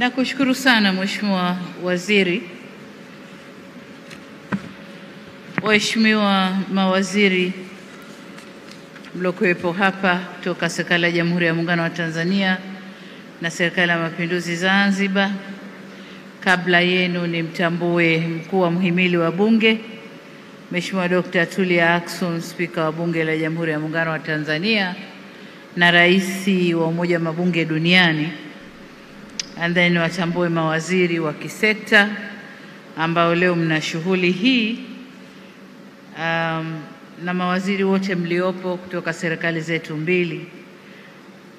Nakushukuru sana Mheshimiwa Waziri. Waheshimiwa mawaziri mliokuwepo hapa kutoka Serikali ya Jamhuri ya Muungano wa Tanzania na Serikali ya Mapinduzi Zanzibar, kabla yenu nimtambue mkuu wa mhimili wa Bunge Mheshimiwa Dr. Tulia Ackson, Spika wa Bunge la Jamhuri ya Muungano wa Tanzania na Rais wa Umoja wa Mabunge Duniani, and then watambue mawaziri wa kisekta ambao leo mna shughuli hii, na mawaziri wote mliopo kutoka serikali zetu mbili.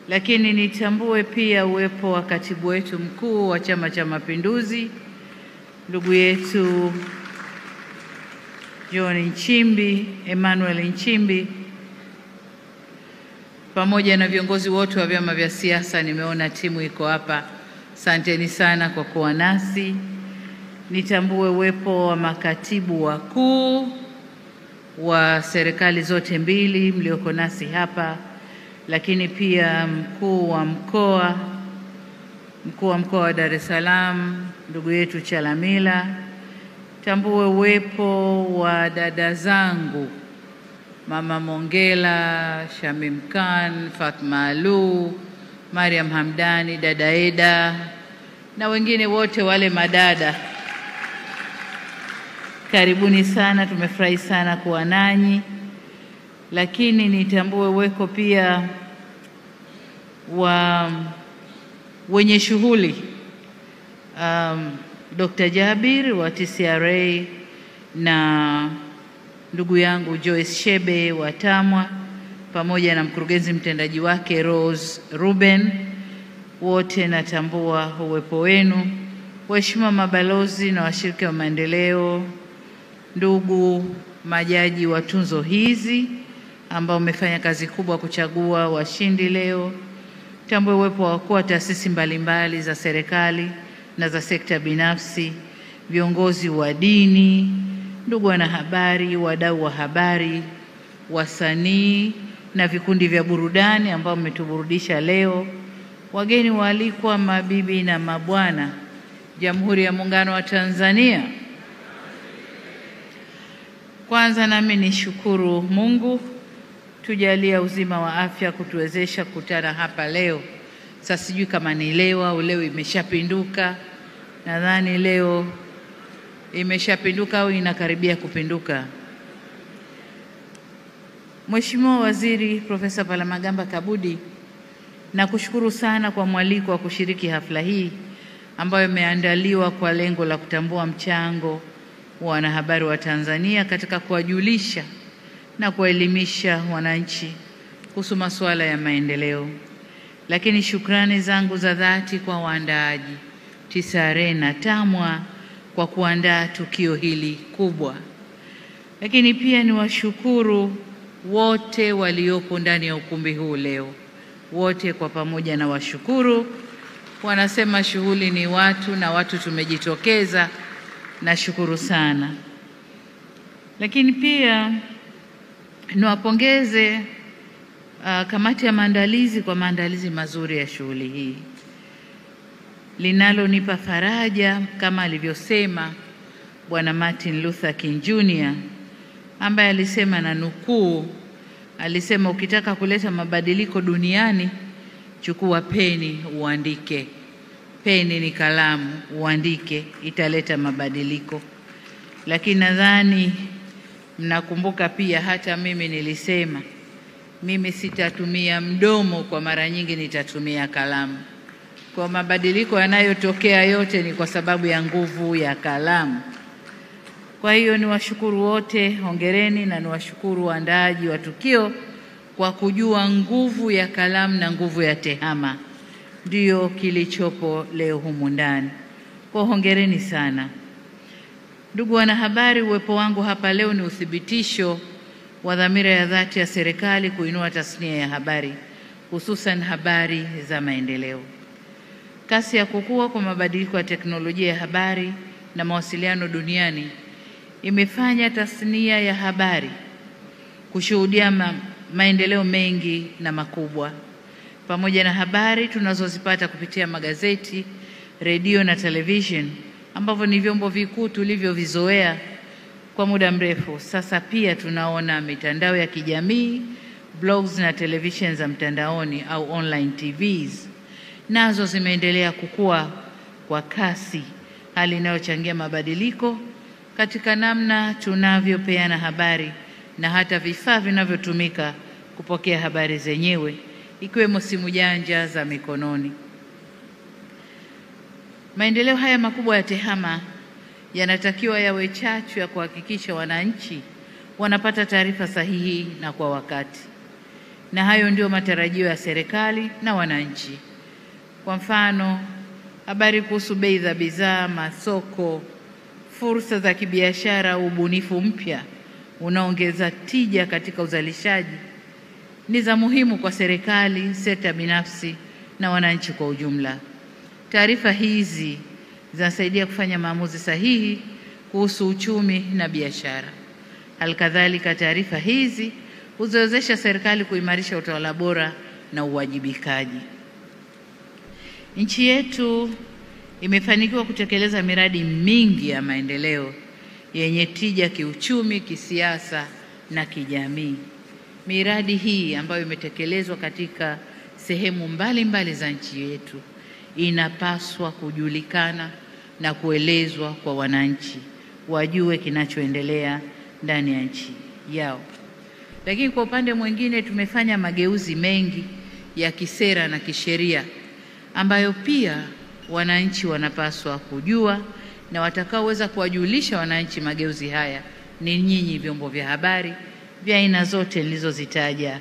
Lakini nitambue pia uwepo wa katibu wetu mkuu wa Chama cha Mapinduzi, ndugu yetu John Nchimbi, Emmanuel Nchimbi, pamoja na viongozi wote wa vyama vya siasa. Nimeona timu iko hapa. Asanteni sana kwa kuwa nasi. Nitambue uwepo wa makatibu wakuu wa serikali zote mbili mlioko nasi hapa, lakini pia mkuu wa mkoa wa Dar es Salaam ndugu yetu Chalamila. Tambue uwepo wa dada zangu Mama Mongela, Shamim Khan, Fatma Alu, Mariam Hamdani, dada Eda na wengine wote wale madada. Karibuni sana, tumefurahi sana kuwa nanyi. Lakini nitambue uwepo pia wa wenye shughuli, Dr. Jabir wa TCRA na ndugu yangu Joyce Shebe wa TAMWA pamoja na mkurugenzi mtendaji wake Rose Ruben. Wote natambua uwepo wenu. Waheshimiwa mabalozi na washirika wa maendeleo, ndugu majaji wa tunzo hizi ambao umefanya kazi kubwa kuchagua washindi leo. Tambue uwepo wa wakuu wa taasisi mbalimbali za serikali na za sekta binafsi, viongozi wa dini, ndugu wanahabari, wadau wa habari, wasanii na vikundi vya burudani ambao mmetuburudisha leo, wageni waalikwa, mabibi na mabwana, Jamhuri ya Muungano wa Tanzania. Kwanza nami nishukuru Mungu tujalia uzima wa afya kutuwezesha kukutana hapa leo. Sasa sijui kama ni leo au leo imeshapinduka. Nadhani leo imeshapinduka au inakaribia kupinduka. Mheshimiwa Waziri Profesa Palamagamba Kabudi, nakushukuru sana kwa mwaliko wa kushiriki hafla hii ambayo imeandaliwa kwa lengo la kutambua mchango wa wanahabari wa Tanzania katika kuwajulisha na kuwaelimisha wananchi kuhusu masuala ya maendeleo. Lakini shukrani zangu za dhati kwa waandaaji TCRA na TAMWA kwa kuandaa tukio hili kubwa. Lakini pia ni washukuru wote waliopo ndani ya ukumbi huu leo. Wote kwa pamoja na washukuru. Wanasema shughuli ni watu na watu tumejitokeza. Nashukuru sana. Lakini pia niwapongeze kamati ya maandalizi kwa maandalizi mazuri ya shughuli hii. Linalonipa faraja kama alivyosema Bwana Martin Luther King Jr. ambaye alisema, na nukuu, alisema, ukitaka kuleta mabadiliko duniani chukua peni uandike. Peni ni kalamu, uandike, italeta mabadiliko. Lakini nadhani mnakumbuka pia hata mimi nilisema mimi sitatumia mdomo, kwa mara nyingi nitatumia kalamu. Kwa mabadiliko yanayotokea yote ni kwa sababu ya nguvu ya kalamu. Kwa hiyo niwashukuru wote, hongereni, na niwashukuru waandaaji wa tukio kwa kujua nguvu ya kalamu na nguvu ya tehama ndio kilichopo leo humu ndani. Kwa hongereni sana. Ndugu wanahabari, uwepo wangu hapa leo ni uthibitisho wa dhamira ya dhati ya serikali kuinua tasnia ya habari, hususan habari za maendeleo. Kasi ya kukua kwa mabadiliko ya teknolojia ya habari na mawasiliano duniani imefanya tasnia ya habari kushuhudia maendeleo mengi na makubwa. Pamoja na habari tunazozipata kupitia magazeti, redio na television ambavyo ni vyombo vikuu tulivyovizoea kwa muda mrefu. Sasa pia tunaona mitandao ya kijamii, blogs na television za mtandaoni au online TVs nazo zimeendelea kukua kwa kasi, hali inayochangia mabadiliko katika namna tunavyopeana habari na hata vifaa vinavyotumika kupokea habari zenyewe, ikiwemo simu janja za mikononi. Maendeleo haya makubwa ya TEHAMA yanatakiwa yawe chachu ya kuhakikisha wananchi wanapata taarifa sahihi na kwa wakati. Na hayo ndio matarajio ya serikali na wananchi. Kwa mfano, habari kuhusu bei za bidhaa, masoko, fursa za kibiashara, ubunifu mpya unaongeza tija katika uzalishaji ni za muhimu kwa serikali, sekta binafsi na wananchi kwa ujumla. Taarifa hizi zinasaidia kufanya maamuzi sahihi kuhusu uchumi na biashara. Halikadhalika, taarifa hizi huziwezesha serikali kuimarisha utawala bora na uwajibikaji. Nchi yetu imefanikiwa kutekeleza miradi mingi ya maendeleo yenye tija kiuchumi, kisiasa na kijamii. Miradi hii ambayo imetekelezwa katika sehemu mbalimbali za nchi yetu inapaswa kujulikana na kuelezwa kwa wananchi, wajue kinachoendelea ndani ya nchi yao. Lakini kwa upande mwingine tumefanya mageuzi mengi ya kisera na kisheria ambayo pia wananchi wanapaswa kujua, na watakaoweza kuwajulisha wananchi mageuzi haya ni nyinyi vyombo vya habari vya aina zote nilizozitaja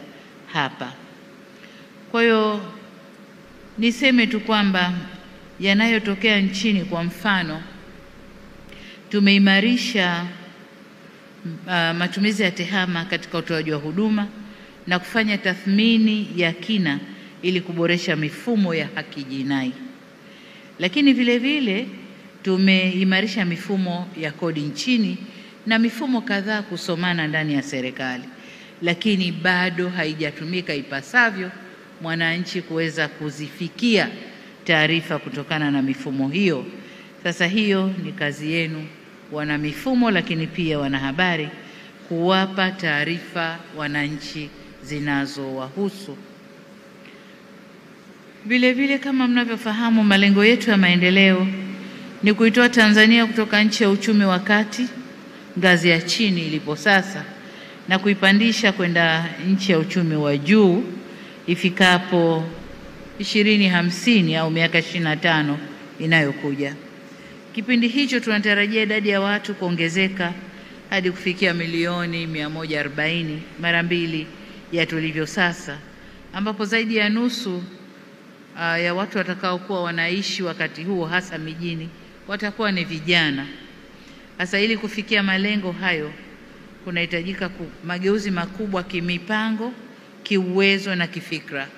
hapa. Kwa hiyo niseme tu kwamba yanayotokea nchini, kwa mfano, tumeimarisha matumizi ya TEHAMA katika utoaji wa huduma na kufanya tathmini ya kina ili kuboresha mifumo ya haki jinai. Lakini vile vile tumeimarisha mifumo ya kodi nchini na mifumo kadhaa kusomana ndani ya serikali, lakini bado haijatumika ipasavyo mwananchi kuweza kuzifikia taarifa kutokana na mifumo hiyo. Sasa hiyo ni kazi yenu wana mifumo, lakini pia wanahabari, kuwapa taarifa wananchi zinazowahusu. Vile vile, kama mnavyofahamu, malengo yetu ya maendeleo ni kuitoa Tanzania kutoka nchi ya uchumi wa kati, ngazi ya chini ilipo sasa, na kuipandisha kwenda nchi ya uchumi wa juu ifikapo 2050 au miaka 25 inayokuja. Kipindi hicho tunatarajia idadi ya watu kuongezeka hadi kufikia milioni 140, mara mbili ya tulivyo sasa, ambapo zaidi ya nusu ya watu watakaokuwa wanaishi wakati huo hasa mijini watakuwa ni vijana. Sasa ili kufikia malengo hayo kunahitajika mageuzi makubwa kimipango, kiuwezo na kifikra.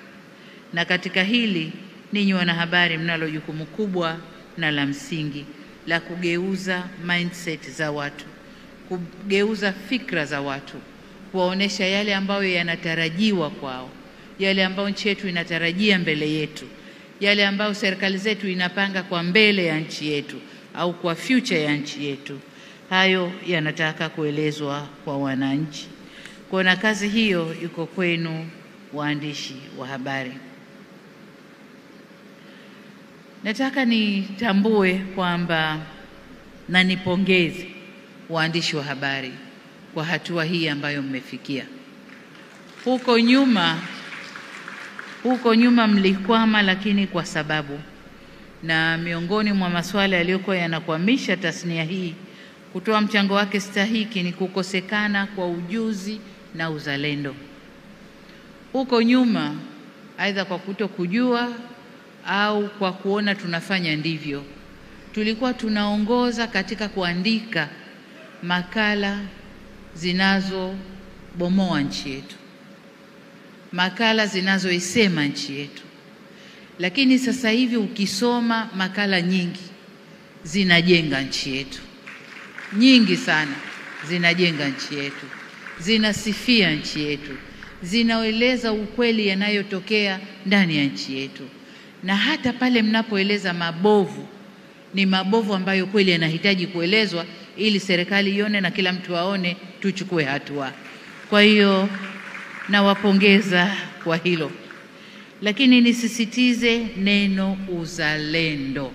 Na katika hili ninyi wanahabari mnalo jukumu kubwa na la msingi la kugeuza mindset za watu, kugeuza fikra za watu, kuwaonesha yale ambayo yanatarajiwa kwao, yale ambayo nchi yetu inatarajia mbele yetu, yale ambayo serikali zetu inapanga kwa mbele ya nchi yetu au kwa future ya nchi yetu. Hayo yanataka kuelezwa kwa wananchi. Kwa na kazi hiyo iko kwenu waandishi wa habari. Nataka nitambue kwamba na nipongeze waandishi wa habari kwa hatua hii ambayo mmefikia. Huko nyuma mlikwama, lakini kwa sababu, na miongoni mwa masuala yaliyokuwa yanakwamisha tasnia hii kutoa mchango wake stahiki ni kukosekana kwa ujuzi na uzalendo. Huko nyuma, aidha kwa kutokujua au kwa kuona tunafanya ndivyo, tulikuwa tunaongoza katika kuandika makala zinazobomoa nchi yetu, makala zinazoisema nchi yetu. Lakini sasa hivi ukisoma makala nyingi zinajenga nchi yetu, nyingi sana zinajenga nchi yetu, zinasifia nchi yetu, zinaeleza ukweli yanayotokea ndani ya nchi yetu. Na hata pale mnapoeleza mabovu ni mabovu ambayo kweli yanahitaji kuelezwa ili serikali ione na kila mtu aone, tuchukue hatua. Kwa hiyo nawapongeza kwa hilo, lakini nisisitize neno uzalendo.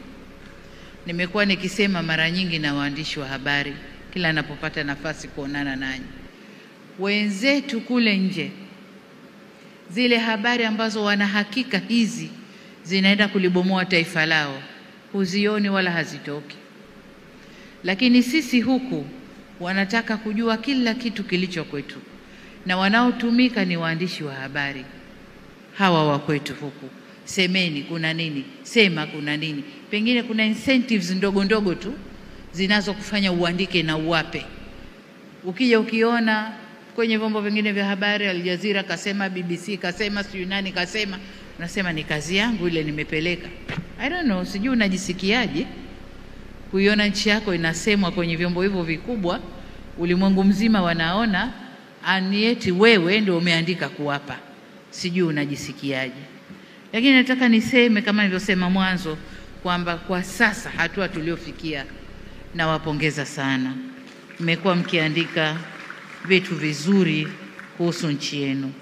Nimekuwa nikisema mara nyingi na waandishi wa habari kila ninapopata nafasi kuonana nanyi, wenzetu kule nje, zile habari ambazo wana hakika hizi zinaenda kulibomoa taifa lao huzioni wala hazitoki, lakini sisi huku wanataka kujua kila kitu kilicho kwetu, na wanaotumika ni waandishi wa habari hawa wa kwetu huku. Semeni kuna nini, sema kuna nini. Pengine kuna incentives ndogo ndogo tu zinazokufanya uandike na uwape. Ukija ukiona kwenye vyombo vingine vya habari, Al Jazeera kasema, BBC kasema, sijui nani kasema, unasema ni kazi yangu ile nimepeleka. I don't know, sijui unajisikiaje kuiona nchi yako inasemwa kwenye vyombo hivyo vikubwa, ulimwengu mzima wanaona, anieti wewe ndio umeandika kuwapa. Sijui unajisikiaje. Lakini nataka niseme kama nilivyosema mwanzo kwamba kwa sasa hatua tuliofikia, na wapongeza sana. Mmekuwa mkiandika vitu vizuri kuhusu nchi yenu.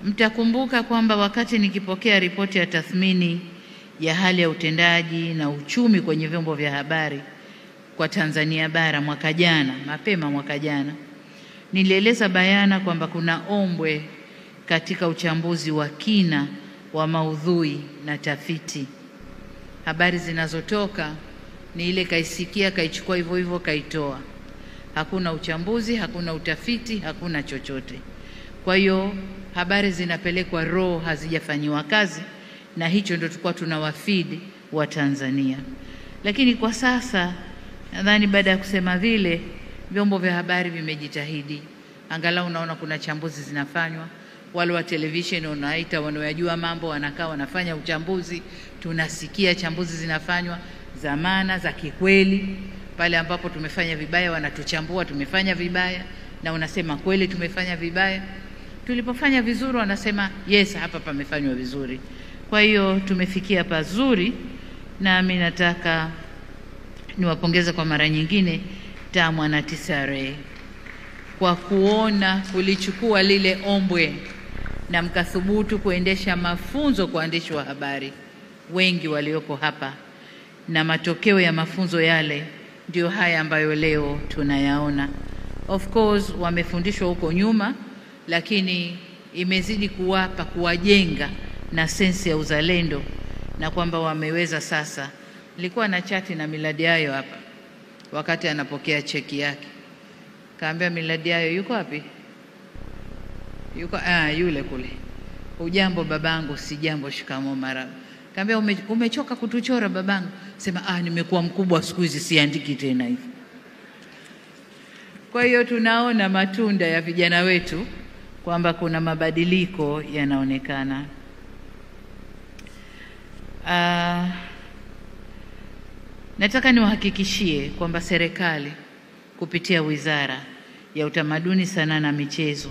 Mtakumbuka kwamba wakati nikipokea ripoti ya tathmini ya hali ya utendaji na uchumi kwenye vyombo vya habari kwa Tanzania bara mwaka jana, mapema mwaka jana, nilieleza bayana kwamba kuna ombwe katika uchambuzi wa kina wa maudhui na tafiti. Habari zinazotoka ni ile kaisikia, kaichukua hivyo hivyo, kaitoa. Hakuna uchambuzi, hakuna utafiti, hakuna chochote. Kwa hiyo habari zinapelekwa raw, hazijafanyiwa kazi, na hicho ndio tulikuwa tunawafeed wa Tanzania. Lakini kwa sasa nadhani baada ya kusema vile, vyombo vya habari vimejitahidi. Angalau unaona kuna chambuzi zinafanywa. Wale wa television unaita wanaojua mambo wanakaa wanafanya uchambuzi, tunasikia chambuzi zinafanywa zamana za kikweli. Pale ambapo tumefanya vibaya wanatuchambua tumefanya vibaya, na unasema kweli tumefanya vibaya. Tulipofanya vizuri wanasema yes, hapa pamefanywa vizuri. Kwa hiyo tumefikia pazuri, na mimi nataka niwapongeze kwa mara nyingine TAMWA na TCRA kwa kuona kulichukua lile ombwe na mkathubutu kuendesha mafunzo kwa waandishi wa habari wengi walioko hapa, na matokeo ya mafunzo yale ndio haya ambayo leo tunayaona. Of course wamefundishwa huko nyuma, lakini imezidi kuwajenga na sensi ya uzalendo, na kwamba wameweza sasa. Nilikuwa na chati na Millard hapa wakati anapokea cheki yake. Kaambia Millard, yuko wapi? Yuko yule kule. Ujambo babangu? Si jambo, shikamo marahaba. Kaambia umechoka kutuchora babangu? Sema nimekuwa mkubwa siku hizi siandiki tena hivi. Kwa hiyo tunaona matunda ya vijana wetu kwamba kuna mabadiliko yanaonekana. Nataka niwahakikishie kwamba serikali kupitia Wizara ya Utamaduni, Sanaa na Michezo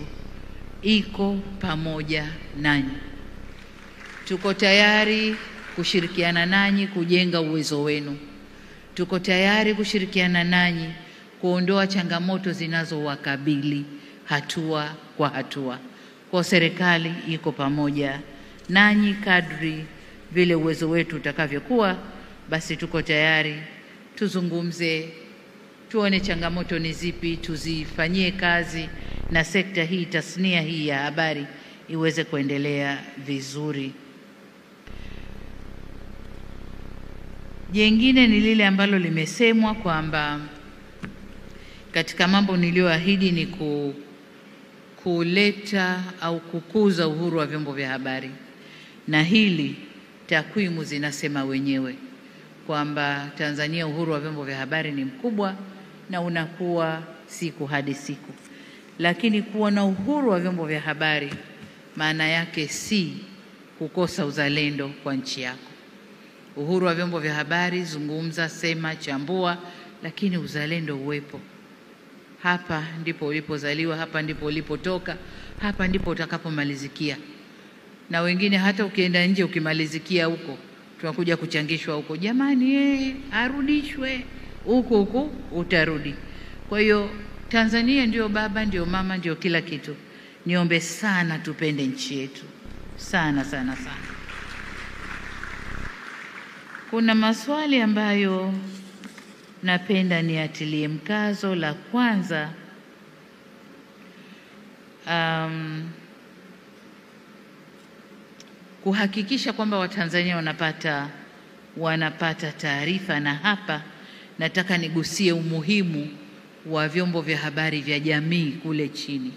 iko pamoja nanyi. Tuko tayari kushirikiana nanyi kujenga uwezo wenu. Tuko tayari kushirikiana nanyi kuondoa changamoto zinazowakabili hatua kwa hatua. Kwa serikali iko pamoja nanyi kadri vile uwezo wetu utakavyokuwa. Basi tuko tayari tuzungumze, tuone changamoto ni zipi, tuzifanyie kazi, na sekta hii, tasnia hii ya habari iweze kuendelea vizuri. Jengine ni lile ambalo limesemwa kwamba katika mambo niliyoahidi ni kuleta au kukuza uhuru wa vyombo vya habari, na hili takwimu zinasema wenyewe kwamba Tanzania uhuru wa vyombo vya habari ni mkubwa na unakuwa siku hadi siku. Lakini kuwa na uhuru wa vyombo vya habari maana yake si kukosa uzalendo kwa nchi yako. Uhuru wa vyombo vya habari, zungumza, sema, chambua, lakini uzalendo uwepo. Hapa ndipo ulipozaliwa, hapa ndipo ulipotoka, hapa ndipo utakapomalizikia. Na wengine hata ukienda nje ukimalizikia huko, tunakuja kuchangishwa huko, jamani arudishwe huko utarudi. Kwa hiyo Tanzania ndio baba, ndio mama, ndio kila kitu. Niombe sana tupende nchi yetu sana sana sana. Kuna maswali ambayo napenda niatilie mkazo. La kwanza, kuhakikisha kwamba Watanzania wanapata taarifa, na hapa nataka nigusie umuhimu wa vyombo vya habari vya jamii kule chini,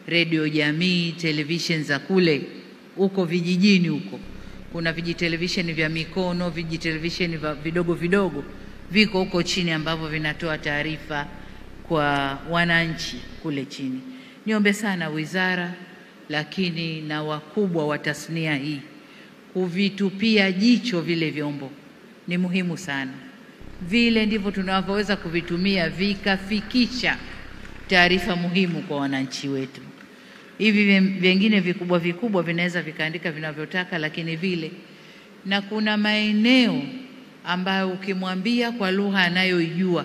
redio jamii, television za kule huko vijijini huko. Kuna vijitelevisheni vya mikono, vijitelevisheni vidogo vidogo viko huko chini ambavyo vinatoa taarifa kwa wananchi kule chini. Niombe sana wizara, lakini na wakubwa wa tasnia hii kuvitupia jicho vile vyombo. Ni muhimu sana. Vile ndivyo tunavyoweza kuvitumia vikafikisha taarifa muhimu kwa wananchi wetu. Hivi vingine vikubwa vinaweza vikaandika vinavyotaka, lakini vile, na kuna maeneo ambayo ukimwambia kwa lugha anayoijua,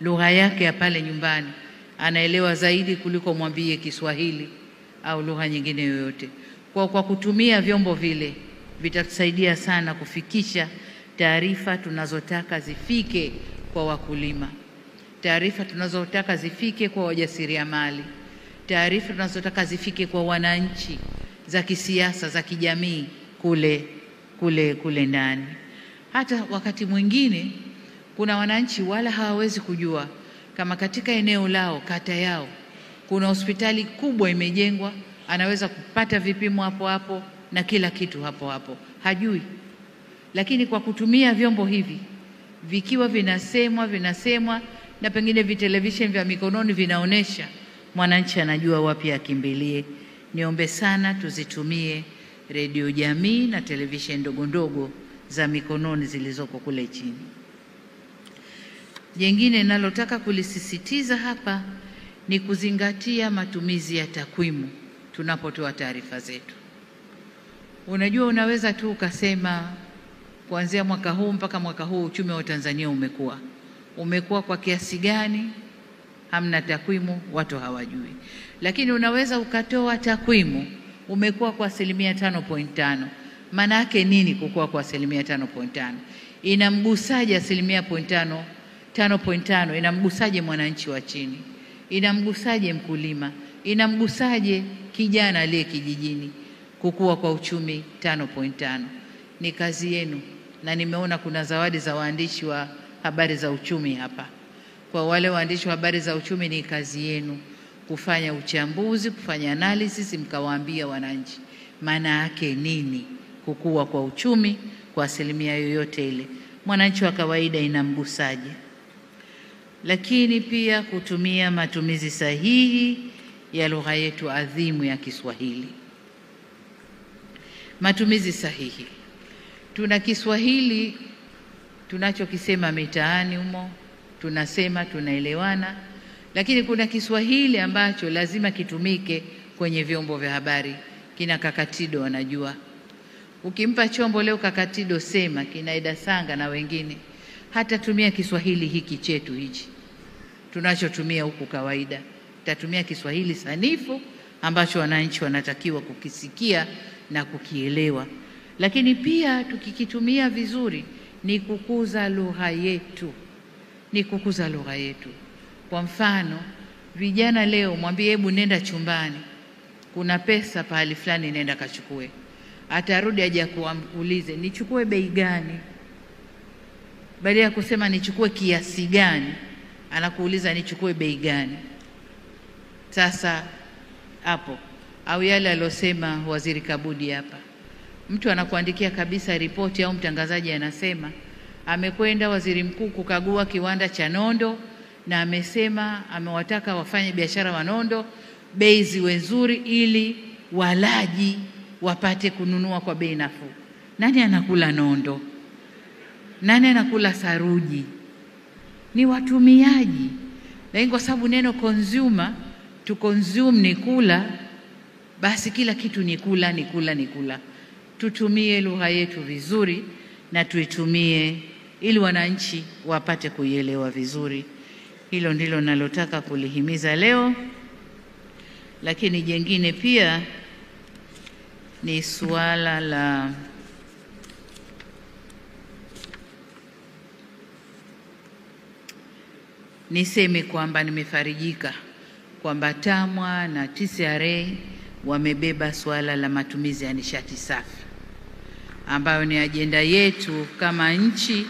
lugha yake ya pale nyumbani, anaelewa zaidi kuliko mwambie Kiswahili au lugha nyingine yoyote. Kwa kutumia vyombo vile vitatusaidia sana kufikisha taarifa tunazotaka zifike kwa wakulima, taarifa tunazotaka zifike kwa wajasiriamali, taarifa tunazotaka zifike kwa wananchi, za kisiasa, za kijamii kule ndani. Hata wakati mwingine kuna wananchi wala hawawezi kujua kama katika eneo lao, kata yao, kuna hospitali kubwa imejengwa, anaweza kupata vipimo hapo hapo na kila kitu hapo hapo, hajui. Lakini kwa kutumia vyombo hivi, vikiwa vinasemwa na pengine vitelevision vya mikononi vinaonesha, mwananchi anajua wapi akimbilie. Niombe sana tuzitumie redio jamii na television ndogo za mikononi zilizoko kule chini. Jengine nalotaka kulisisitiza hapa ni kuzingatia matumizi ya takwimu tunapotoa taarifa zetu. Unajua, unaweza tu ukasema kuanzia mwaka huu mpaka mwaka huu uchumi wa Tanzania umekuwa kwa kiasi gani, hamna takwimu, watu hawajui. Lakini unaweza ukatoa takwimu umekuwa kwa 5.5. Maana yake nini kukua kwa 5.5? Inamgusaje 5.5? Inamgusaje mwananchi wa chini? Inamgusaje mkulima? Inamgusaje kijana aliye kijijini? Kukua kwa uchumi 5.5 ni kazi yenu, na nimeona kuna zawadi za waandishi wa habari za uchumi hapa. Kwa wale waandishi wa habari za uchumi, ni kazi yenu kufanya uchambuzi, kufanya analysis, mkawaambia wananchi maana yake nini kukua kwa uchumi kwa 1% yoyote ile, mwananchi wa kawaida inamgusaje. Lakini pia kutumia matumizi sahihi ya lugha yetu adhimu ya Kiswahili. Matumizi sahihi. Tuna Kiswahili tunachokisema mitaani humo, tunasema tunaelewana, lakini kuna Kiswahili ambacho lazima kitumike kwenye vyombo vya habari. Kina Kakatido wanajua. Ukimpa chombo leo Kakatido sema, kina Eda Sanga na wengine, hata tumia Kiswahili hiki chetu hichi tunachotumia huku kawaida. Tatumia Kiswahili sanifu ambacho wananchi wanatakiwa kukisikia na kukielewa. Lakini pia tukikitumia vizuri ni kukuza lugha yetu. Kwa mfano, vijana leo mwambie hebu nenda chumbani, kuna pesa pahali fulani, nenda kachukue. Atarudi aje kuulize nichukue bei gani? Badala ya kusema nichukue kiasi gani, anakuuliza nichukue bei gani. Sasa hapo, au yale alosema Waziri Kabudi hapa, mtu anakuandikia kabisa ripoti, au mtangazaji anasema amekwenda waziri mkuu kukagua kiwanda cha nondo, na amesema amewataka wafanye biashara wa nondo bei ziwe nzuri ili walaji wapate kununua kwa bei nafuu. Nani anakula nondo? Nani anakula saruji? Ni watumiaji. Lakini kwa sababu neno consumer, to consume ni kula, basi kila kitu ni kula. Tutumie lugha yetu vizuri na tuitumie ili wananchi wapate kuielewa vizuri. Hilo ndilo nalotaka kulihimiza leo. Lakini jengine pia ni suala la niseme kwamba nimefarijika kwamba TAMWA na TCRA wamebeba suala la matumizi ya nishati safi, ambayo ni ajenda yetu kama nchi.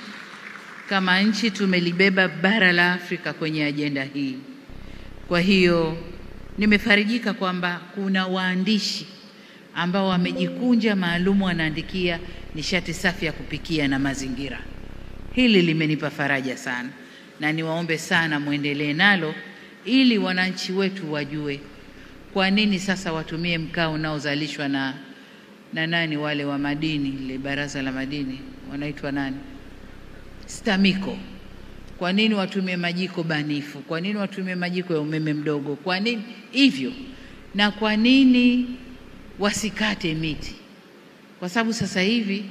Kama nchi tumelibeba bara la Afrika kwenye ajenda hii. Kwa hiyo nimefarijika kwamba kuna waandishi ambao wamejikunja maalum wanaandikia nishati safi ya kupikia na mazingira. Hili limenipa faraja sana, na niwaombe sana muendelee nalo ili wananchi wetu wajue kwa nini sasa watumie mkaa unaozalishwa na nani wale wa madini, ile baraza la madini wanaitwa nani, STAMICO. Kwa nini watumie majiko banifu? Kwa nini watumie majiko ya umeme mdogo? Kwa nini hivyo? Na kwa nini wasikate miti? Kwa sababu sasa hivi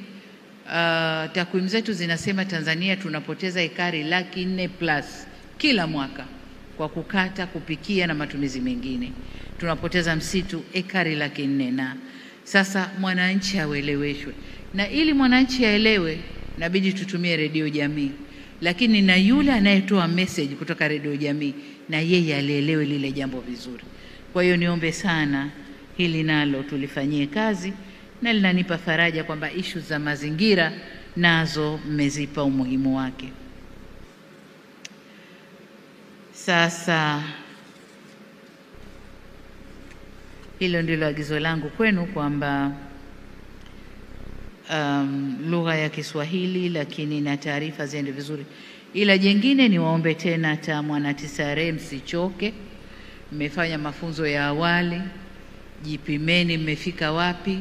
takwimu zetu zinasema Tanzania tunapoteza ekari 400,000+ kila mwaka kwa kukata, kupikia na matumizi mengine. Tunapoteza msitu ekari 400,000. Na sasa mwananchi aeleweshwe, na ili mwananchi aelewe inabidi tutumie redio jamii, lakini na yule anayetoa message kutoka redio jamii na yeye alielewe lile jambo vizuri. Kwa hiyo niombe sana hili nalo tulifanyie kazi, na linanipa faraja kwamba issues za mazingira nazo mmezipa umuhimu wake. Sasa hilo ndilo agizo langu kwenu kwamba lugha ya Kiswahili lakini na taarifa ziende vizuri. Ila jengine ni waombe tena TAMWA na TCRA msichoke. Mmefanya mafunzo ya awali, jipimeni mmefika wapi,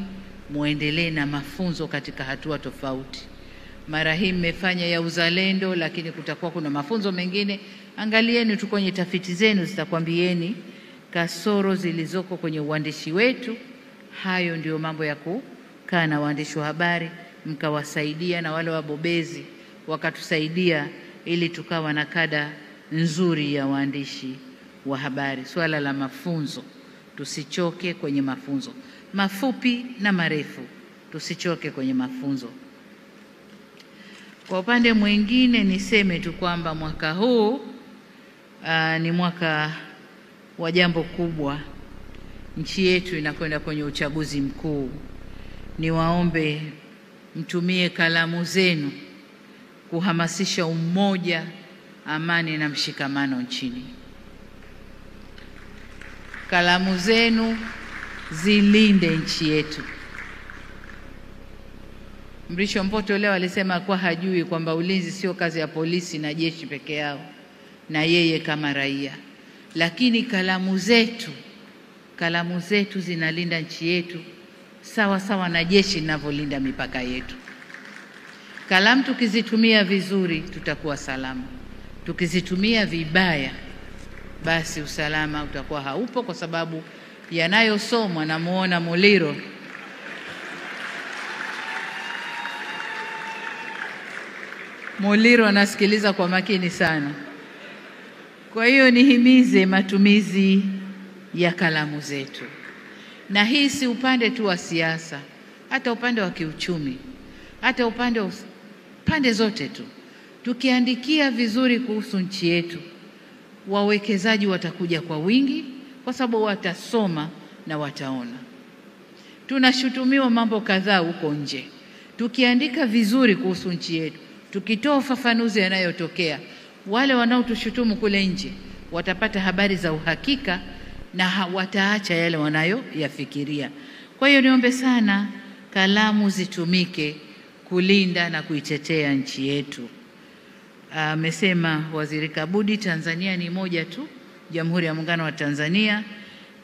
muendelee na mafunzo katika hatua tofauti. Mara hii mmefanya ya uzalendo, lakini kutakuwa kuna mafunzo mengine. Angalieni tu kwenye tafiti zenu, zitakwambieni kasoro zilizoko kwenye uandishi wetu. Hayo ndio mambo ya kukaa na waandishi wa habari mkawasaidia, na wale wabobezi wakatusaidia ili tukawa na kada nzuri ya waandishi wa habari. Swala la mafunzo, tusichoke kwenye mafunzo mafupi na marefu, tusichoke kwenye mafunzo. Kwa upande mwingine niseme tu kwamba mwaka huu ni mwaka wa jambo kubwa. Nchi yetu inakwenda kwenye uchaguzi mkuu. Niwaombe mtumie kalamu zenu kuhamasisha umoja, amani na mshikamano nchini. Kalamu zenu zilinde nchi yetu. Mrisho Mpoto leo alisema kwa hajui kwamba ulinzi sio kazi ya polisi na jeshi peke yao, na yeye kama raia. Lakini kalamu zetu zinalinda nchi yetu sawa sawa na jeshi linavyolinda mipaka yetu. Kalamu tukizitumia vizuri tutakuwa salama. Tukizitumia vibaya basi usalama utakuwa haupo, kwa sababu yanayosomwa. Namuona Muliro anasikiliza kwa makini sana. Kwa hiyo nihimize matumizi ya kalamu zetu, na hii si upande tu wa siasa, hata upande wa kiuchumi, hata pande zote tu. Tukiandikia vizuri kuhusu nchi yetu, wawekezaji watakuja kwa wingi, kwa sababu watasoma na wataona. Tunashutumiwa mambo kadhaa huko nje. Tukiandika vizuri kuhusu nchi yetu, tukitoa ufafanuzi yanayotokea, wale wanaotushutumu kule nje watapata habari za uhakika na wataacha yale wanayoyafikiria. Kwa hiyo niombe sana kalamu zitumike kulinda na kuitetea nchi yetu. Amesema Waziri Kabudi, Tanzania ni moja tu, Jamhuri ya Muungano wa Tanzania,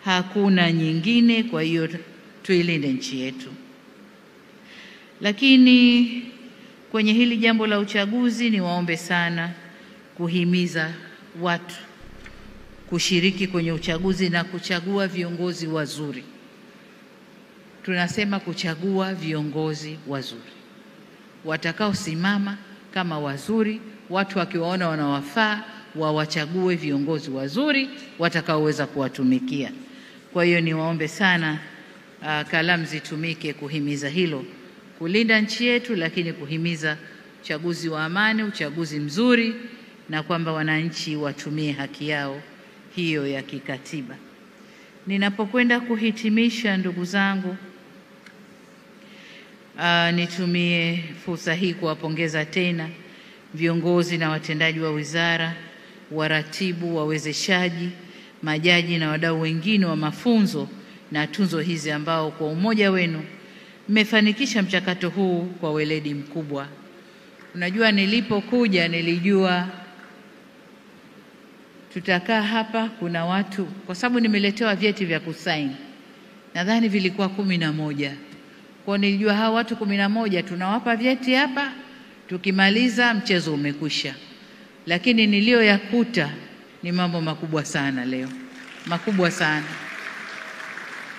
hakuna nyingine. Kwa hiyo tuilinde nchi yetu. Lakini kwenye hili jambo la uchaguzi, ni waombe sana kuhimiza watu kushiriki kwenye uchaguzi na kuchagua viongozi wazuri. Tunasema kuchagua viongozi wazuri. watakaosimama kama wazuri, watu wakiwaona wanawafaa wawachague viongozi wazuri watakaoweza kuwatumikia. Kwa hiyo niwaombe sana kalamu zitumike kuhimiza hilo, kulinda nchi yetu, lakini kuhimiza uchaguzi wa amani, uchaguzi mzuri, na kwamba wananchi watumie haki yao hiyo ya kikatiba. Ninapokwenda kuhitimisha, ndugu zangu, nitumie fursa hii kuwapongeza tena viongozi na watendaji wa wizara, waratibu, wawezeshaji, majaji na wadau wengine wa mafunzo na tunzo hizi ambao kwa umoja wenu mmefanikisha mchakato huu kwa weledi mkubwa. Unajua, nilipokuja nilijua tutakaa hapa kuna watu, kwa sababu nimeletewa vyeti vya kusaini, nadhani vilikuwa 11. Kwa nilijua hawa watu 11 tunawapa vyeti hapa, tukimaliza mchezo umekwisha. Lakini niliyoyakuta ni mambo makubwa sana leo, makubwa sana.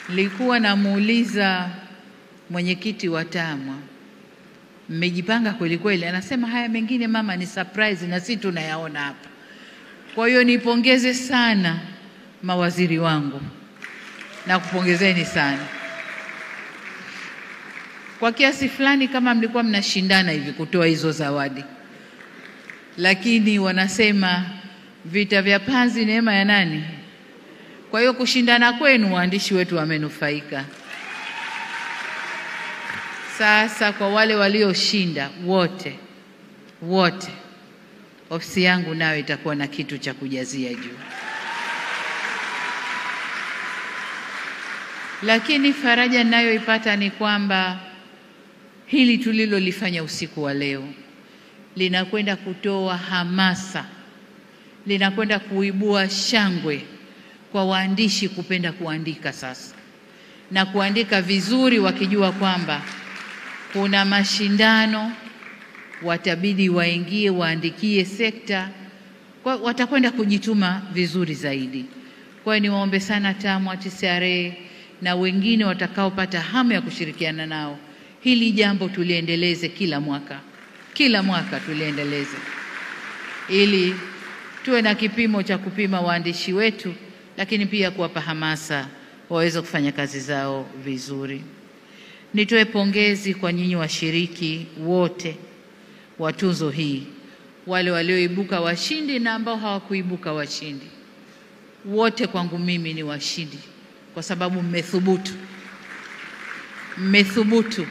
Nilikuwa namuuliza mwenyekiti wa TAMWA, mmejipanga kweli kweli? Anasema haya mengine mama ni surprise na sisi tunayaona hapa. Kwa hiyo nipongeze sana mawaziri wangu, na kupongezeni sana. Kwa kiasi fulani kama mlikuwa mnashindana hivi kutoa hizo zawadi, lakini wanasema vita vya panzi neema ya nani? Kwa hiyo kushindana kwenu waandishi wetu wamenufaika. Sasa kwa wale walioshinda wote, ofisi yangu nayo itakuwa na kitu cha kujazia juu. Lakini faraja ninayoipata ni kwamba hili tulilolifanya usiku wa leo linakwenda kutoa hamasa, linakwenda kuibua shangwe kwa waandishi kupenda kuandika sasa, na kuandika vizuri, wakijua kwamba kuna mashindano, watabidi waingie waandikie sekta, kwa watakwenda kujituma vizuri zaidi. Kwa hiyo niwaombe sana TAMWA, TCRA na wengine watakaopata hamu ya kushirikiana nao, hili jambo tuliendeleze kila mwaka tuliendeleze, ili tuwe na kipimo cha kupima waandishi wetu, lakini pia kuwapa hamasa waweze kufanya kazi zao vizuri. Nitoe pongezi kwa nyinyi washiriki wote wa tuzo hii, wale walioibuka washindi na ambao hawakuibuka washindi. Wote kwangu mimi ni washindi, kwa sababu mmethubutu,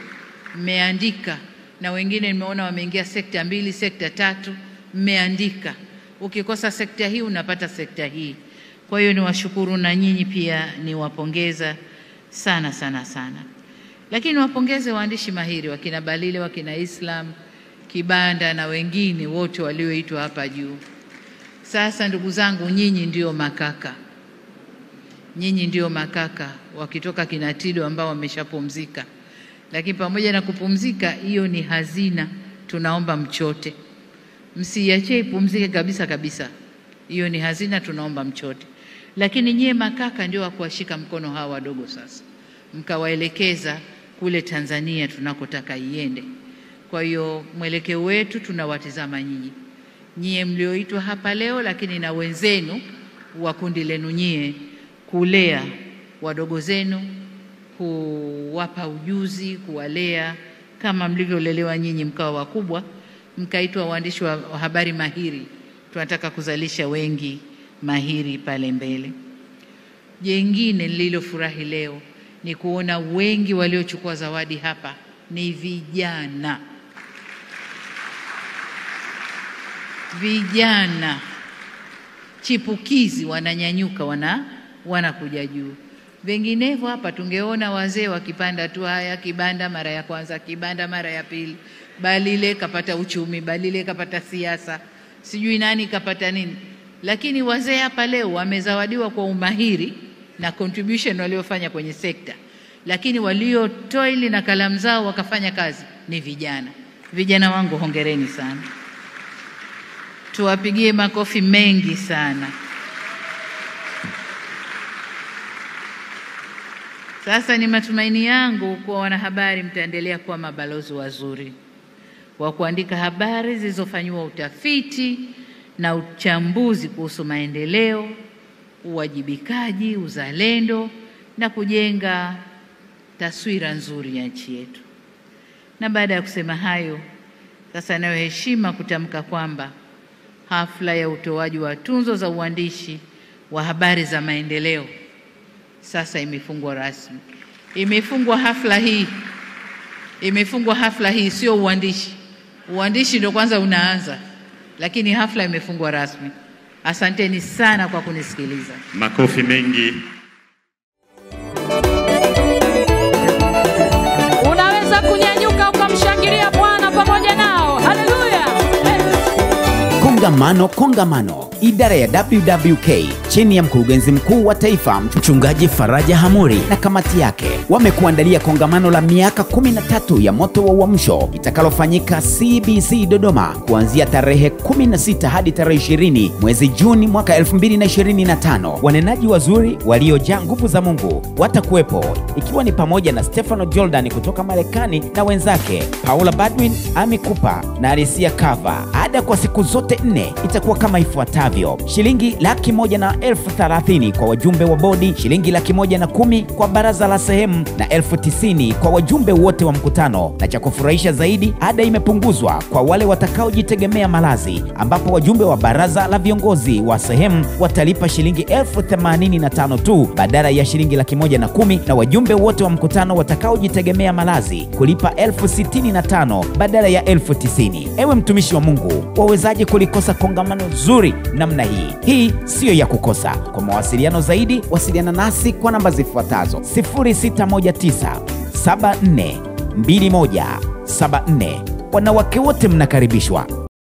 mmeandika, na wengine nimeona wameingia sekta 2, sekta 3, mmeandika. Ukikosa sekta hii unapata sekta hii. Kwa hiyo niwashukuru, na nyinyi pia niwapongeza sana sana sana. Lakini wapongeze waandishi mahiri wakina Balile, wakina Islam, Kibanda na wengine wote walioitwa hapa juu. Sasa ndugu zangu, nyinyi ndio makaka wakitoka Kinatido ambao wameshapumzika. Lakini pamoja na kupumzika, hiyo ni hazina, tunaomba mchote. Msiache ipumzike kabisa. Hiyo ni hazina, tunaomba mchote. Lakini nyie makaka ndio wa kuwashika mkono hawa wadogo sasa, mkawaelekeza kule Tanzania tunakotaka iende. Kwa hiyo mwelekeo wetu tunawatizama nyie mlioitwa hapa leo, lakini na wenzenu wa kundi lenu nyie, kulea wadogo zenu, kuwapa ujuzi, kuwalea kama mlivyolelewa nyinyi mkawa wakubwa, mkaitwa waandishi wa habari mahiri. Tunataka kuzalisha wengi mahiri pale mbele. Jengine nililofurahi leo ni kuona wengi waliochukua zawadi hapa ni vijana chipukizi, wananyanyuka, wanakuja juu. Vinginevyo hapa tungeona wazee wakipanda tu, haya Kibanda mara ya kwanza, Kibanda mara ya pili, Balile kapata uchumi, Balile kapata siasa, sijui nani kapata nini. Lakini wazee hapa leo wamezawadiwa kwa umahiri na contribution waliofanya kwenye sekta, lakini waliotoili na kalamu zao wakafanya kazi ni vijana. Vijana wangu, hongereni sana, tuwapigie makofi mengi sana. Sasa ni matumaini yangu kwa wanahabari mtaendelea kuwa mabalozi wazuri, wa kuandika habari zilizofanywa utafiti na uchambuzi kuhusu maendeleo, uwajibikaji, uzalendo na kujenga taswira nzuri ya nchi yetu. Na baada ya kusema hayo, sasa nayo heshima kutamka kwamba hafla ya utoaji wa tunzo za uandishi wa habari za maendeleo sasa imefungwa rasmi. Imefungwa hafla hii, sio uandishi. Uandishi ndio kwanza unaanza, lakini hafla imefungwa rasmi. Asanteni sana kwa kunisikiliza. Makofi mengi. Unaweza kunyanyuka ukamshangilia Bwana pamoja nao. Haleluya. Kongamano. Idara ya WWK chini ya mkurugenzi mkuu wa taifa Mchungaji Faraja Hamuri na kamati yake wamekuandalia kongamano la miaka 13 ya moto wa uamsho itakalofanyika CBC Dodoma kuanzia tarehe 16 hadi tarehe 20 mwezi Juni mwaka 2025. Wanenaji wazuri waliojaa nguvu za Mungu watakuwepo, ikiwa ni pamoja na Stefano Jordan kutoka Marekani na wenzake, Paula Badwin, Amy Cooper na Alicia Kava. Ada kwa siku zote 4 itakuwa kama ifuatavyo: shilingi 130,000 kwa wajumbe wa bodi, shilingi 110,000 kwa baraza la sehemu na 90,000 kwa wajumbe wote wa mkutano. Na cha kufurahisha zaidi, ada imepunguzwa kwa wale watakaojitegemea malazi, ambapo wajumbe wa baraza la viongozi wa sehemu watalipa shilingi 85,000 tu badala ya shilingi 110,000, na wajumbe wote wa mkutano watakaojitegemea malazi kulipa 65,000 badala ya 90,000. Ewe mtumishi wa Mungu, wawezaje kulikosa kongamano zuri namna hii? Hii siyo ya kukosa. Kwa mawasiliano zaidi, wasiliana nasi kwa namba zifuatazo: 0619742174. Wanawake wote mnakaribishwa.